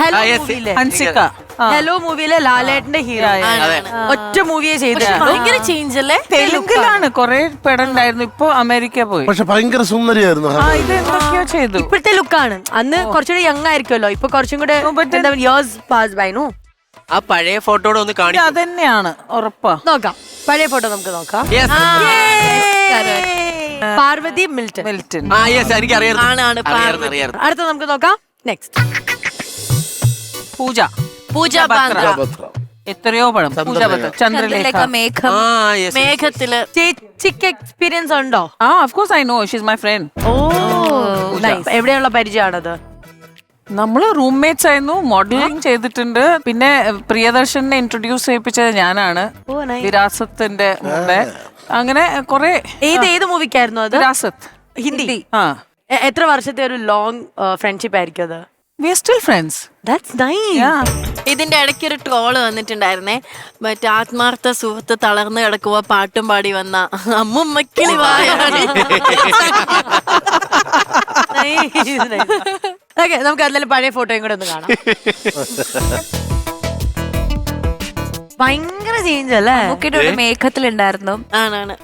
Hello yes, മൂവിയിലെ Hansika hello മൂവിയിലെ ലാലേട്ടന്റെ ഹീറോ ഒറ്റ മൂവിയെ ചെയ്തിട്ടുള്ളൂ. ഭയങ്കര ചേഞ്ച് അല്ലേ? തെലുങ്കിലാണ് കുറെ പെടുണ്ടായിരുന്നു. ഇപ്പൊ അമേരിക്ക പോയി. പക്ഷെ ഭയങ്കര സുന്ദരിയായിരുന്നു. ഇത് എന്തൊക്കെയോ ചെയ്തു. ഇപ്പോഴത്തെ ലുക്കാണ്. അന്ന് കുറച്ചുകൂടി യങ് ആയിരിക്കുമല്ലോ, ഇപ്പൊ കുറച്ചും കൂടെ ഇയേഴ്സ് പാസ് ബൈ. നോ, ആ പഴയ ഫോട്ടോടെ ഒന്ന് കാണിക്കാം. അതന്നെയാണ് ഉറപ്പാ. നോക്കാം, പഴയ ഫോട്ടോ നമുക്ക് നോക്കാം. Yes. പാർവതി മിൽട്ടൺ. മിൽട്ടൺ. ആ യെസ്, എനിക്ക് ആണ്, അറിയായിരുന്നു. അടുത്ത നമുക്ക് നോക്കാം. നെക്സ്റ്റ് പൂജ പൂജ ബാന്ദ്ര. എത്രയോ പടം. പൂജ ബത്ര, ചന്ദ്രലേഖ. മേഘം, ആ യെസ്. മേഘത്തില്. ചേച്ചിക്ക് എക്സ്പീരിയൻസ് ഉണ്ടോ? Of course I know, she is my friend. ഓ, എവിടെയുള്ള പരിചയമാണത്? നമ്മള് റൂംമേറ്റ്സ് ആയിരുന്നു. മോഡലിംഗ് ചെയ്തിട്ടുണ്ട്. പിന്നെ പ്രിയദർശനെ ഇൻട്രൊഡ്യൂസ് ചെയ്യിപ്പിച്ചത് ഞാനാണ്. വിരാസത്തിന്റെ മുമ്പേ. അങ്ങനെ കുറെ. ഏത് മൂവിക്കായിരുന്നു അത്? വിരാസത്ത് ഹിന്ദി. ആ. എത്ര വർഷത്തെ ഒരു ലോങ് ഫ്രണ്ട്ഷിപ്പ് ആയിരിക്കും അത്? We are still friends. That's nice. ഇതിന്റെ ഇടയ്ക്ക് ഒരു ട്രോള് വന്നിട്ടുണ്ടായിരുന്നേ, മറ്റേ ആത്മാർത്ഥ സുഹൃത്ത് തളർന്നു കിടക്കുക പാട്ടും പാടി വന്ന അമ്മുമ്മക്കിളി വായാടി. ഓക്കെ, നമുക്ക് അതിലെ പഴയ ഫോട്ടോയും കൂടെ ഒന്ന് കാണാം. ഭയങ്കര ചേഞ്ച് അല്ലേ? മേഘത്തിലുണ്ടായിരുന്നു. ആണാണ്.